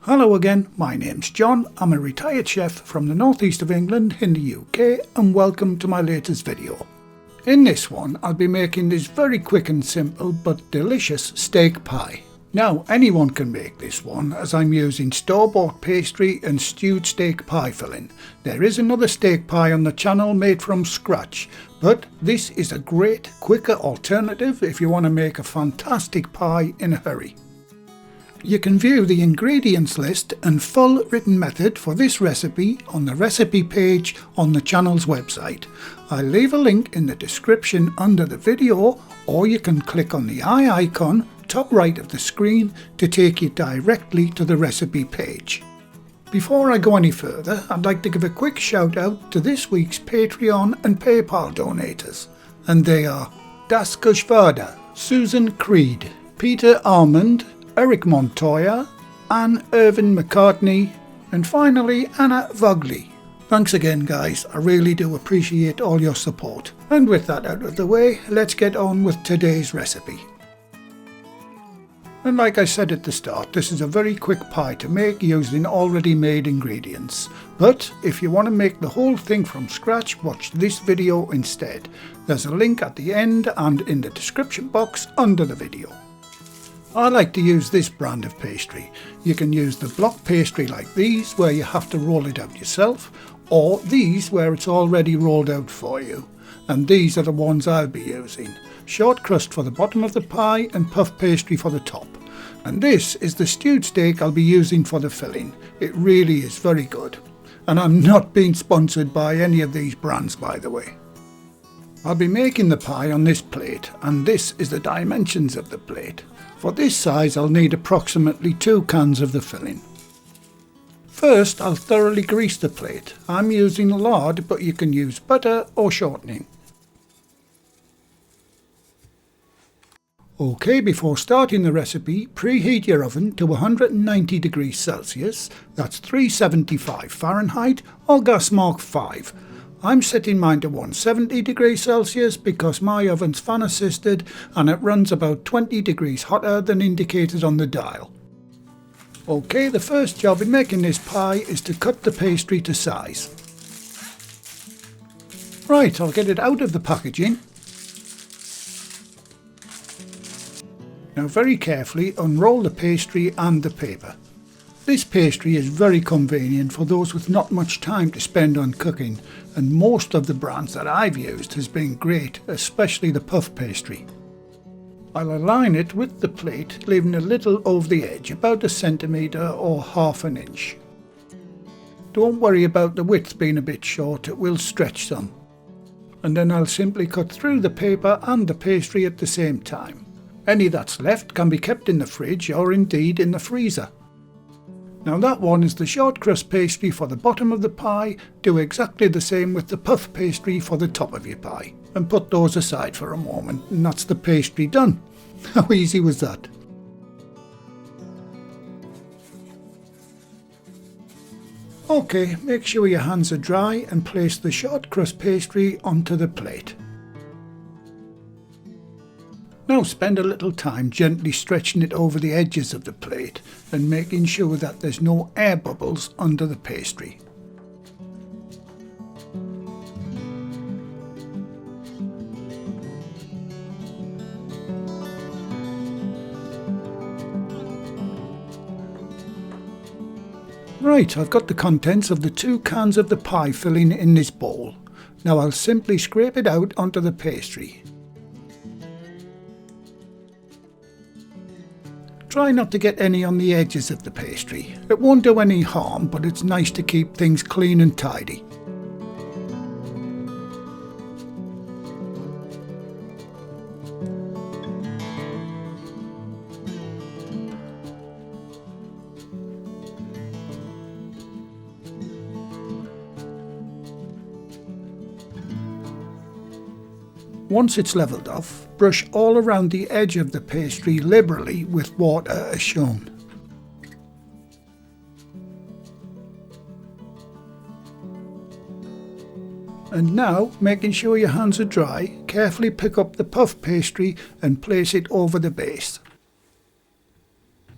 Hello again, my name's John. I'm a retired chef from the northeast of England in the UK, and welcome to my latest video. In this one I'll be making this very quick and simple but delicious steak pie. Now anyone can make this one, as I'm using store-bought pastry and stewed steak pie filling. There is another steak pie on the channel made from scratch, but this is a great quicker alternative if you want to make a fantastic pie in a hurry. You can view the ingredients list and full written method for this recipe on the recipe page on the channel's website. I'll leave a link in the description under the video, or you can click on the eye icon top right of the screen to take you directly to the recipe page. Before I go any further, I'd like to give a quick shout out to this week's Patreon and PayPal donators, and they are Das Kushvarda, Susan Creed, Peter Almond, Eric Montoya, Anne Irvin McCartney, and finally Anna Vogley. Thanks again guys, I really do appreciate all your support. And with that out of the way, let's get on with today's recipe. And like I said at the start, this is a very quick pie to make using already made ingredients. But if you want to make the whole thing from scratch, watch this video instead. There's a link at the end and in the description box under the video. I like to use this brand of pastry. You can use the block pastry like these, where you have to roll it out yourself, or these where it's already rolled out for you. And these are the ones I'll be using. Short crust for the bottom of the pie and puff pastry for the top. And this is the stewed steak I'll be using for the filling. It really is very good. And I'm not being sponsored by any of these brands, by the way. I'll be making the pie on this plate, and this is the dimensions of the plate. For this size I'll need approximately 2 cans of the filling. First I'll thoroughly grease the plate. I'm using lard, but you can use butter or shortening. Okay, before starting the recipe, preheat your oven to 190 degrees Celsius, that's 375 Fahrenheit or gas mark 5. I'm setting mine to 170 degrees Celsius because my oven's fan assisted and it runs about 20 degrees hotter than indicated on the dial. Okay, the first job in making this pie is to cut the pastry to size. Right, I'll get it out of the packaging. Now very carefully unroll the pastry and the paper. This pastry is very convenient for those with not much time to spend on cooking, and most of the brands that I've used has been great, especially the puff pastry. I'll align it with the plate, leaving a little over the edge, about 1 centimetre or ½ an inch. Don't worry about the width being a bit short, it will stretch some. And then I'll simply cut through the paper and the pastry at the same time. Any that's left can be kept in the fridge or indeed in the freezer. Now that one is the short crust pastry for the bottom of the pie. Do exactly the same with the puff pastry for the top of your pie. And put those aside for a moment, and that's the pastry done. How easy was that? Okay, make sure your hands are dry and place the short crust pastry onto the plate. Now spend a little time gently stretching it over the edges of the plate and making sure that there's no air bubbles under the pastry. Right, I've got the contents of the 2 cans of the pie filling in this bowl. Now I'll simply scrape it out onto the pastry. Try not to get any on the edges of the pastry. It won't do any harm, but it's nice to keep things clean and tidy. Once it's levelled off, brush all around the edge of the pastry liberally with water as shown. And now, making sure your hands are dry, carefully pick up the puff pastry and place it over the base.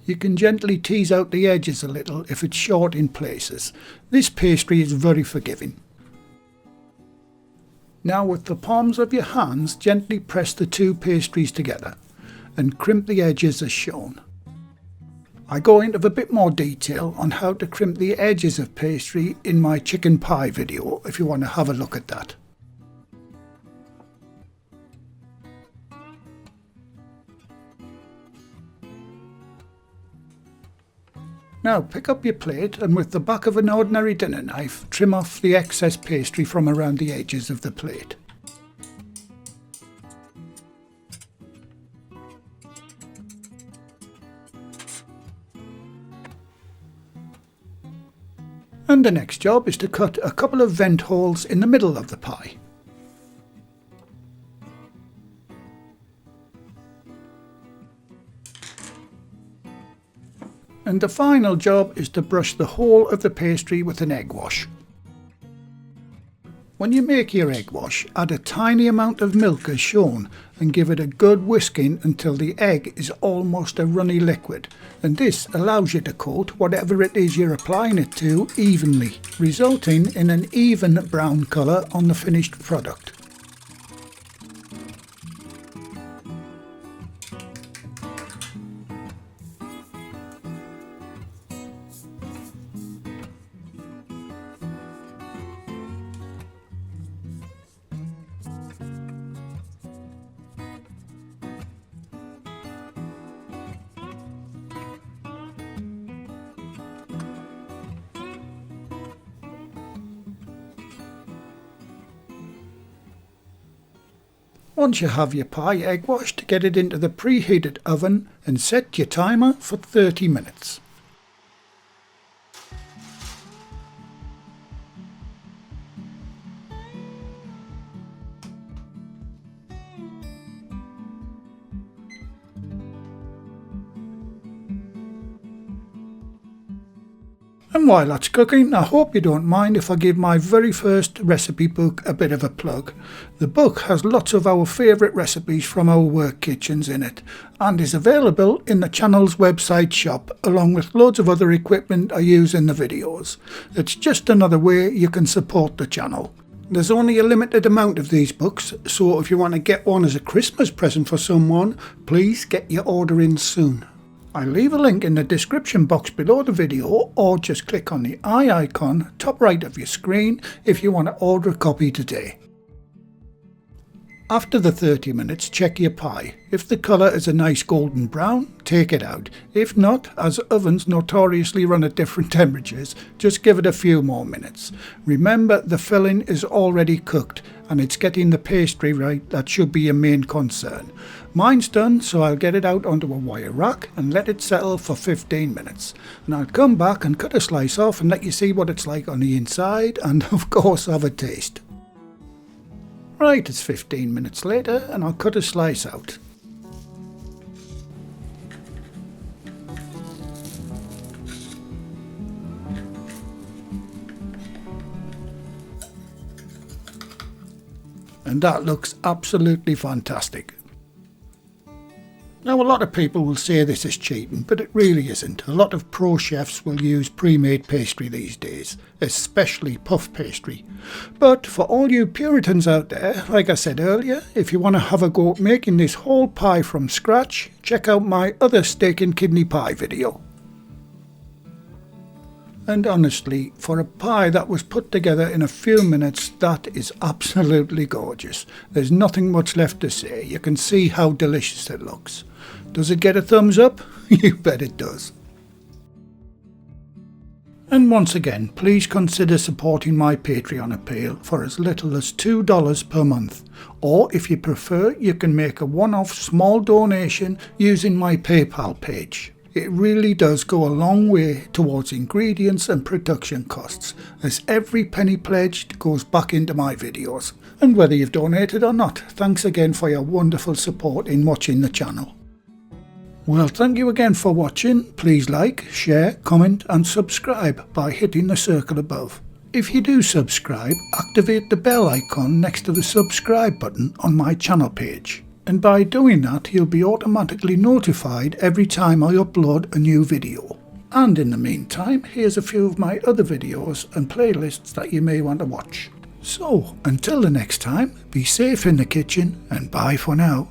You can gently tease out the edges a little if it's short in places. This pastry is very forgiving. Now with the palms of your hands, gently press the two pastries together and crimp the edges as shown. I go into a bit more detail on how to crimp the edges of pastry in my chicken pie video if you want to have a look at that. Now pick up your plate and with the back of an ordinary dinner knife, trim off the excess pastry from around the edges of the plate. And the next job is to cut a couple of vent holes in the middle of the pie. And the final job is to brush the whole of the pastry with an egg wash. When you make your egg wash, add a tiny amount of milk as shown and give it a good whisking until the egg is almost a runny liquid, and this allows you to coat whatever it is you're applying it to evenly, resulting in an even brown colour on the finished product. Once you have your pie egg washed, get it into the preheated oven and set your timer for 30 minutes. And while that's cooking, I hope you don't mind if I give my very first recipe book a bit of a plug. The book has lots of our favourite recipes from our work kitchens in it and is available in the channel's website shop along with loads of other equipment I use in the videos. It's just another way you can support the channel. There's only a limited amount of these books, so if you want to get one as a Christmas present for someone, please get your order in soon. I'll leave a link in the description box below the video, or just click on the eye icon top right of your screen if you want to order a copy today. After the 30 minutes, check your pie. If the colour is a nice golden brown, take it out. If not, as ovens notoriously run at different temperatures, just give it a few more minutes. Remember, the filling is already cooked and it's getting the pastry right that should be your main concern. Mine's done, so I'll get it out onto a wire rack and let it settle for 15 minutes. And I'll come back and cut a slice off and let you see what it's like on the inside and of course have a taste. Right, it's 15 minutes later and I'll cut a slice out. And that looks absolutely fantastic. Now a lot of people will say this is cheating, but it really isn't. A lot of pro chefs will use pre-made pastry these days, especially puff pastry. But for all you Puritans out there, like I said earlier, if you want to have a go at making this whole pie from scratch, check out my other steak and kidney pie video. And honestly, for a pie that was put together in a few minutes, that is absolutely gorgeous. There's nothing much left to say. You can see how delicious it looks. Does it get a thumbs up? You bet it does. And once again, please consider supporting my Patreon appeal for as little as $2 per month. Or if you prefer, you can make a one-off small donation using my PayPal page. It really does go a long way towards ingredients and production costs, as every penny pledged goes back into my videos. And whether you've donated or not, thanks again for your wonderful support in watching the channel. Well, thank you again for watching. Please like, share, comment and subscribe by hitting the circle above. If you do subscribe, activate the bell icon next to the subscribe button on my channel page. and by doing that you'll be automatically notified every time I upload a new video. And in the meantime, here's a few of my other videos and playlists that you may want to watch. So, until the next time, be safe in the kitchen and bye for now.